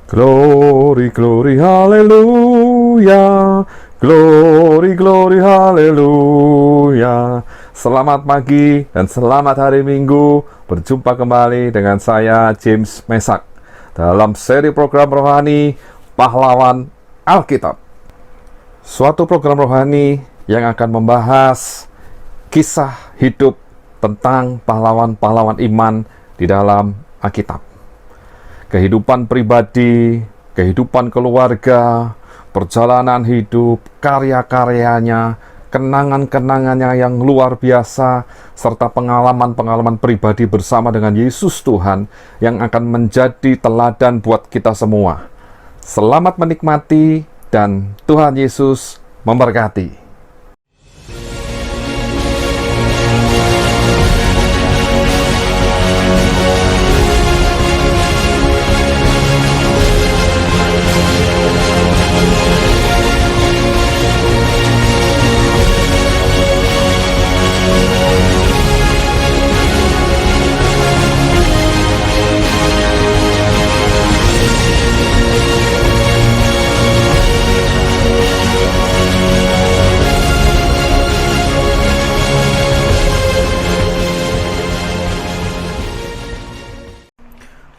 Glory, glory, haleluya. Glory, glory, haleluya. Selamat pagi dan selamat hari Minggu. Berjumpa kembali dengan saya, James Mesak, dalam seri program rohani Pahlawan Alkitab. Suatu program rohani yang akan membahas kisah hidup tentang pahlawan-pahlawan iman di dalam Alkitab. Kehidupan pribadi, kehidupan keluarga, perjalanan hidup, karya-karyanya, kenangan-kenangannya yang luar biasa, serta pengalaman-pengalaman pribadi bersama dengan Yesus Tuhan yang akan menjadi teladan buat kita semua. Selamat menikmati dan Tuhan Yesus memberkati.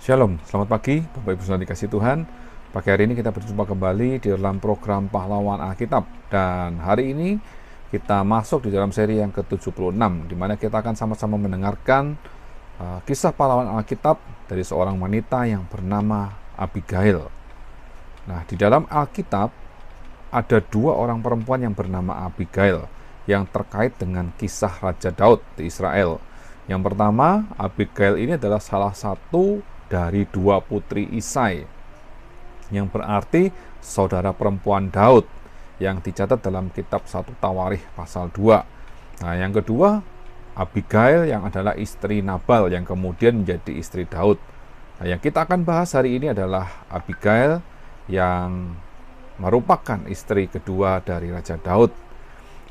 Shalom, selamat pagi Bapak Ibu Saudara dikasih Tuhan. Pagi hari ini kita berjumpa kembali di dalam program Pahlawan Alkitab. Dan hari ini kita masuk di dalam seri yang ke-76, di mana kita akan sama-sama mendengarkan kisah pahlawan Alkitab dari seorang wanita yang bernama Abigail. Nah, di dalam Alkitab ada dua orang perempuan yang bernama Abigail yang terkait dengan kisah Raja Daud di Israel. Yang pertama, Abigail ini adalah salah satu dari dua putri Isai, yang berarti saudara perempuan Daud, yang dicatat dalam kitab 1 Tawarikh pasal 2. Nah, yang kedua, Abigail yang adalah istri Nabal yang kemudian menjadi istri Daud. Nah, yang kita akan bahas hari ini adalah Abigail yang merupakan istri kedua dari Raja Daud.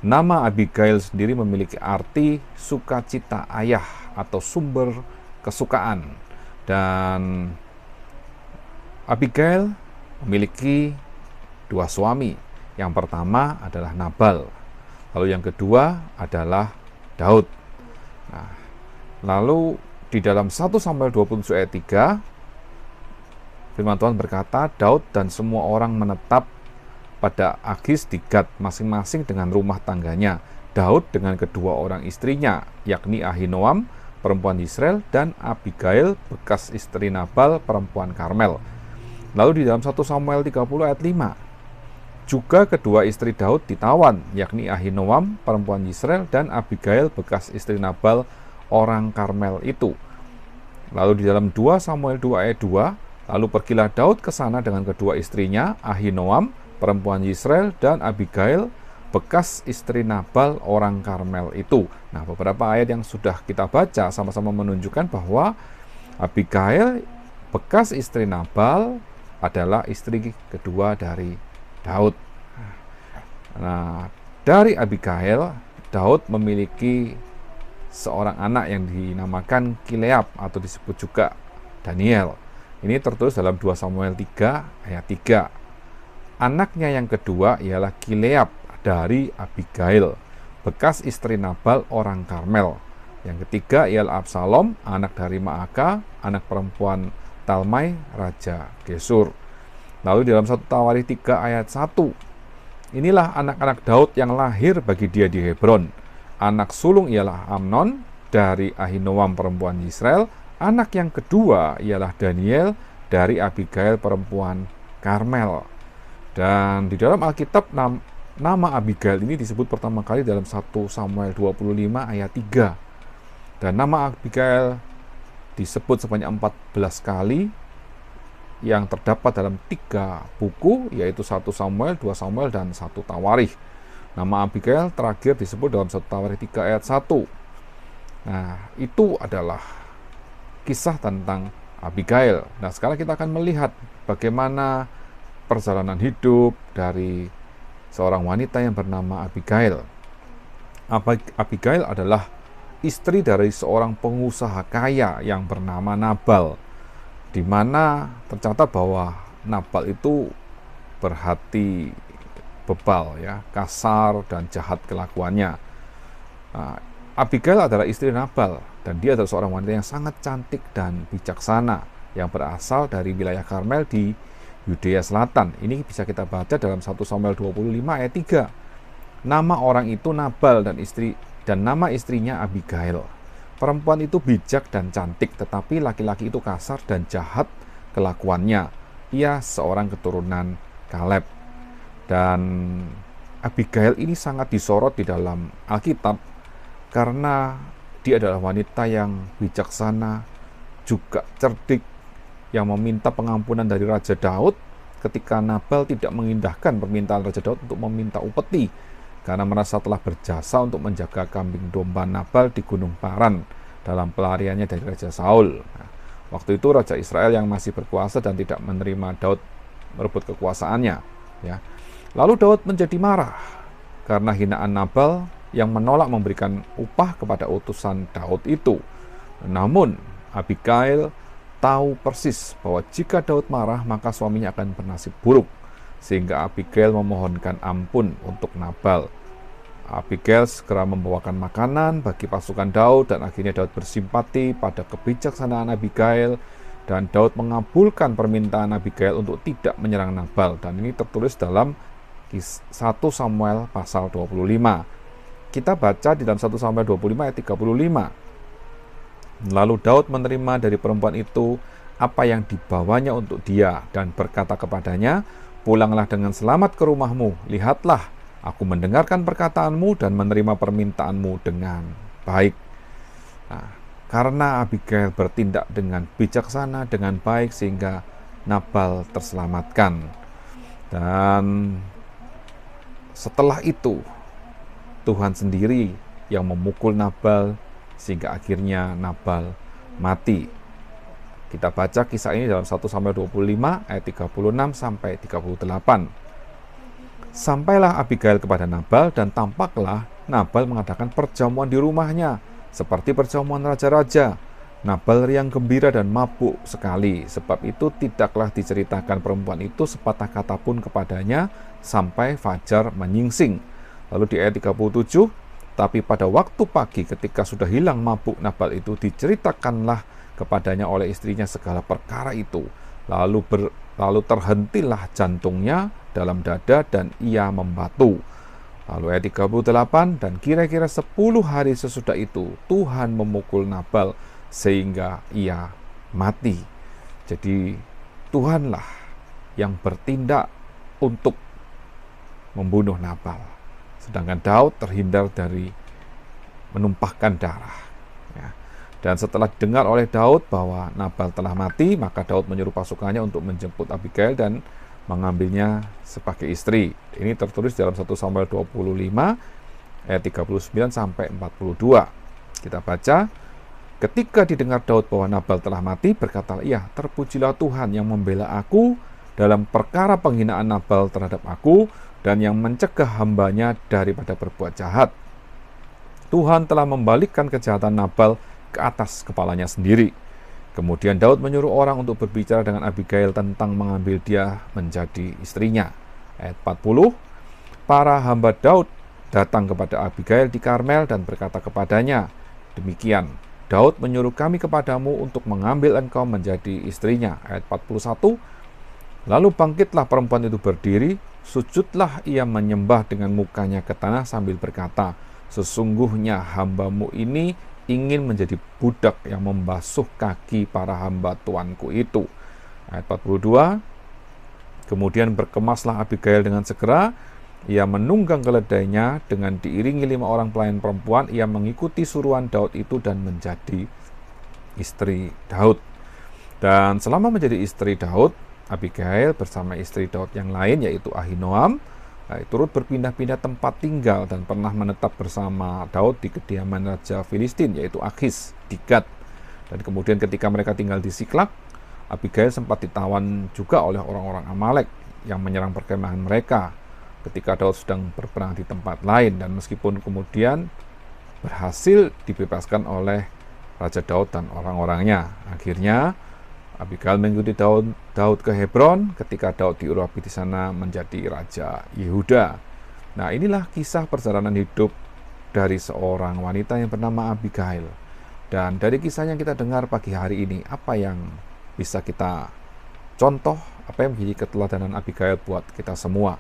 Nama Abigail sendiri memiliki arti sukacita ayah atau sumber kesukaan. Dan Abigail memiliki dua suami. Yang pertama adalah Nabal, lalu yang kedua adalah Daud. Nah, lalu di dalam 1 Samuel 27 ayat 3, firman Tuhan berkata, Daud dan semua orang menetap pada Agis di Gat, masing-masing dengan rumah tangganya. Daud dengan kedua orang istrinya, yakni Ahinoam perempuan Israel, dan Abigail bekas istri Nabal perempuan Karmel. Lalu di dalam 1 Samuel 30 ayat 5, juga kedua istri Daud ditawan, yakni Ahinoam perempuan Israel dan Abigail bekas istri Nabal orang Karmel itu. Lalu di dalam 2 Samuel 2 ayat 2, lalu pergilah Daud ke sana dengan kedua istrinya, Ahinoam perempuan Israel dan Abigail bekas istri Nabal orang Karmel itu. Nah, beberapa ayat yang sudah kita baca sama-sama menunjukkan bahwa Abigail bekas istri Nabal adalah istri kedua dari Daud. Nah, dari Abigail, Daud memiliki seorang anak yang dinamakan Kileab atau disebut juga Daniel. Ini tertulis dalam 2 Samuel 3 ayat 3. Anaknya yang kedua ialah Kileab dari Abigail, bekas istri Nabal orang Karmel. Yang ketiga ialah Absalom, anak dari Maaka, anak perempuan Talmai, Raja Gesur. Lalu dalam 1 Tawarikh 3 ayat 1, inilah anak-anak Daud yang lahir bagi dia di Hebron. Anak sulung ialah Amnon dari Ahinoam perempuan Israel. Anak yang kedua ialah Daniel dari Abigail perempuan Karmel. Dan di dalam Alkitab nama Abigail ini disebut pertama kali dalam 1 Samuel 25 ayat 3. Dan nama Abigail disebut sebanyak 14 kali yang terdapat dalam 3 buku, yaitu 1 Samuel, 2 Samuel, dan 1 Tawarikh. Nama Abigail terakhir disebut dalam 1 Tawarikh 3 ayat 1. Nah, itu adalah kisah tentang Abigail. Nah, sekarang kita akan melihat bagaimana perjalanan hidup dari seorang wanita yang bernama Abigail. Abigail adalah istri dari seorang pengusaha kaya yang bernama Nabal, di mana tercatat bahwa Nabal itu berhati bebal, ya, kasar dan jahat kelakuannya. Nah, Abigail adalah istri Nabal dan dia adalah seorang wanita yang sangat cantik dan bijaksana yang berasal dari wilayah Karmel di Yudea Selatan. Ini bisa kita baca dalam 1 Samuel 25 ayat 3. Nama orang itu Nabal dan nama istrinya Abigail. Perempuan itu bijak dan cantik, tetapi laki-laki itu kasar dan jahat kelakuannya. Ia seorang keturunan Kaleb. Dan Abigail ini sangat disorot di dalam Alkitab karena dia adalah wanita yang bijaksana, juga cerdik, yang meminta pengampunan dari Raja Daud ketika Nabal tidak mengindahkan permintaan Raja Daud untuk meminta upeti karena merasa telah berjasa untuk menjaga kambing domba Nabal di Gunung Paran dalam pelariannya dari Raja Saul. Nah, waktu itu Raja Israel yang masih berkuasa dan tidak menerima Daud merebut kekuasaannya. Ya. Lalu Daud menjadi marah karena hinaan Nabal yang menolak memberikan upah kepada utusan Daud itu. Namun Abigail tahu persis bahwa jika Daud marah maka suaminya akan bernasib buruk, sehingga Abigail memohonkan ampun untuk Nabal. Abigail segera membawakan makanan bagi pasukan Daud dan akhirnya Daud bersimpati pada kebijaksanaan Abigail dan Daud mengabulkan permintaan Abigail untuk tidak menyerang Nabal, dan ini tertulis dalam 1 Samuel pasal 25. Kita baca di dalam 1 Samuel 25 ayat 35. Lalu Daud menerima dari perempuan itu apa yang dibawanya untuk dia dan berkata kepadanya, "Pulanglah dengan selamat ke rumahmu. Lihatlah, aku mendengarkan perkataanmu dan menerima permintaanmu dengan baik." Nah, karena Abigail bertindak dengan bijaksana, dengan baik, sehingga Nabal terselamatkan. Dan setelah itu, Tuhan sendiri yang memukul Nabal sehingga akhirnya Nabal mati. Kita baca kisah ini dalam 1 Samuel 25 ayat 36 sampai 38. Sampailah Abigail kepada Nabal dan tampaklah Nabal mengadakan perjamuan di rumahnya seperti perjamuan raja-raja. Nabal riang gembira dan mabuk sekali, sebab itu tidaklah diceritakan perempuan itu sepatah kata pun kepadanya sampai fajar menyingsing. Lalu di ayat 37, tapi pada waktu pagi ketika sudah hilang mabuk Nabal itu, diceritakanlah kepadanya oleh istrinya segala perkara itu. Lalu terhentilah jantungnya dalam dada dan ia membatu. Lalu ayat 38, dan kira-kira 10 hari sesudah itu Tuhan memukul Nabal sehingga ia mati. Jadi Tuhanlah yang bertindak untuk membunuh Nabal, sedangkan Daud terhindar dari menumpahkan darah. Ya. Dan setelah didengar oleh Daud bahwa Nabal telah mati, maka Daud menyuruh pasukannya untuk menjemput Abigail dan mengambilnya sebagai istri. Ini tertulis dalam 1 Samuel 25 ayat 39 sampai 42. Kita baca, ketika didengar Daud bahwa Nabal telah mati, berkatalah ia, "Terpujilah Tuhan yang membela aku dalam perkara penghinaan Nabal terhadap aku dan yang mencegah hambanya daripada berbuat jahat. Tuhan telah membalikkan kejahatan Nabal ke atas kepalanya sendiri." Kemudian Daud menyuruh orang untuk berbicara dengan Abigail tentang mengambil dia menjadi istrinya. Ayat 40, para hamba Daud datang kepada Abigail di Karmel dan berkata kepadanya, "Demikian, Daud menyuruh kami kepadamu untuk mengambil engkau menjadi istrinya." Ayat 41, lalu bangkitlah perempuan itu berdiri, sujudlah ia menyembah dengan mukanya ke tanah sambil berkata, "Sesungguhnya hambamu ini ingin menjadi budak yang membasuh kaki para hamba tuanku itu." Ayat 42, kemudian berkemaslah Abigail dengan segera, ia menunggang keledainya dengan diiringi 5 orang pelayan perempuan, ia mengikuti suruhan Daud itu dan menjadi istri Daud. Dan selama menjadi istri Daud, Abigail bersama istri Daud yang lain yaitu Ahinoam turut berpindah-pindah tempat tinggal dan pernah menetap bersama Daud di kediaman Raja Filistin yaitu Akhis di Gat. Dan kemudian ketika mereka tinggal di Siklak, Abigail sempat ditawan juga oleh orang-orang Amalek yang menyerang perkemahan mereka ketika Daud sedang berperang di tempat lain, dan meskipun kemudian berhasil dibebaskan oleh Raja Daud dan orang-orangnya. Akhirnya Abigail mengikuti Daud ke Hebron ketika Daud diurapi di sana menjadi raja Yehuda. Nah, inilah kisah perjalanan hidup dari seorang wanita yang bernama Abigail. Dan dari kisah yang kita dengar pagi hari ini, apa yang bisa kita contoh, apa yang menjadi keteladanan Abigail buat kita semua?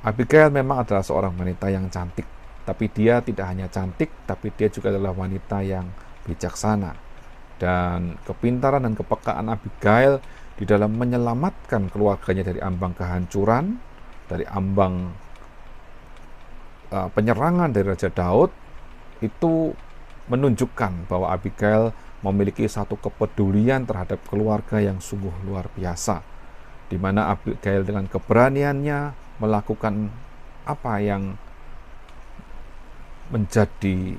Abigail memang adalah seorang wanita yang cantik, tapi dia tidak hanya cantik, tapi dia juga adalah wanita yang bijaksana. Dan kepintaran dan kepekaan Abigail di dalam menyelamatkan keluarganya dari ambang kehancuran, dari ambang penyerangan dari Raja Daud, itu menunjukkan bahwa Abigail memiliki satu kepedulian terhadap keluarga yang sungguh luar biasa, di mana Abigail dengan keberaniannya melakukan apa yang menjadi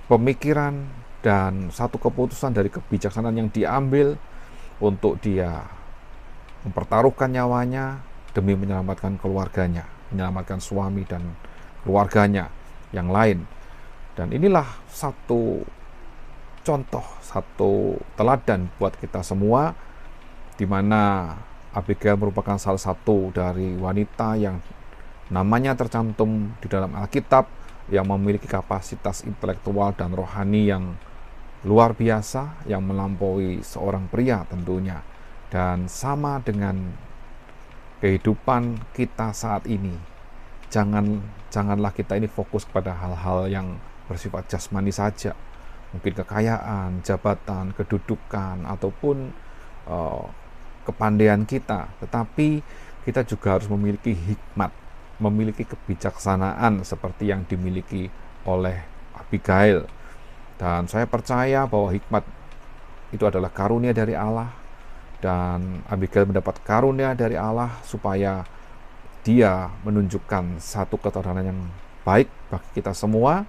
pemikiran dan satu keputusan dari kebijaksanaan yang diambil untuk dia mempertaruhkan nyawanya demi menyelamatkan keluarganya, menyelamatkan suami dan keluarganya yang lain. Dan inilah satu contoh, satu teladan buat kita semua, di mana Abigail merupakan salah satu dari wanita yang namanya tercantum di dalam Alkitab, yang memiliki kapasitas intelektual dan rohani yang luar biasa, yang melampaui seorang pria tentunya. Dan sama dengan kehidupan kita saat ini, janganlah kita ini fokus pada hal-hal yang bersifat jasmani saja, mungkin kekayaan, jabatan, kedudukan, ataupun kepandaian kita, tetapi kita juga harus memiliki hikmat, memiliki kebijaksanaan seperti yang dimiliki oleh Abigail. Dan saya percaya bahwa hikmat itu adalah karunia dari Allah, dan Abigail mendapat karunia dari Allah supaya dia menunjukkan satu keteladanan yang baik bagi kita semua,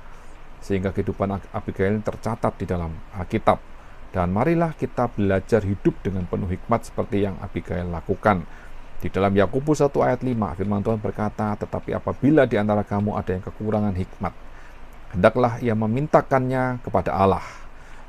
sehingga kehidupan Abigail tercatat di dalam Alkitab. Dan marilah kita belajar hidup dengan penuh hikmat seperti yang Abigail lakukan. Di dalam Yakobus 1 ayat 5, firman Tuhan berkata, "Tetapi apabila di antara kamu ada yang kekurangan hikmat, hendaklah ia memintakannya kepada Allah,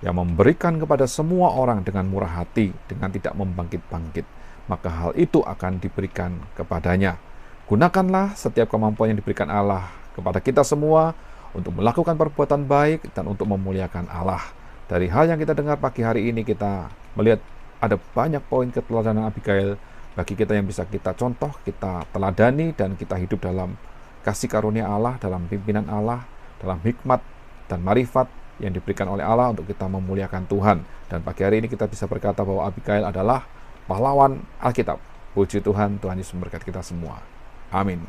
yang memberikan kepada semua orang dengan murah hati, dengan tidak membangkit-bangkit, maka hal itu akan diberikan kepadanya." Gunakanlah setiap kemampuan yang diberikan Allah kepada kita semua untuk melakukan perbuatan baik dan untuk memuliakan Allah. Dari hal yang kita dengar pagi hari ini, kita melihat ada banyak poin keteladanan Abigail bagi kita yang bisa kita contoh, kita teladani, dan kita hidup dalam kasih karunia Allah, dalam pimpinan Allah, dalam hikmat dan marifat yang diberikan oleh Allah untuk kita memuliakan Tuhan. Dan pagi hari ini kita bisa berkata bahwa Abigail adalah pahlawan Alkitab. Puji Tuhan, Tuhan Yesus memberkati kita semua. Amin.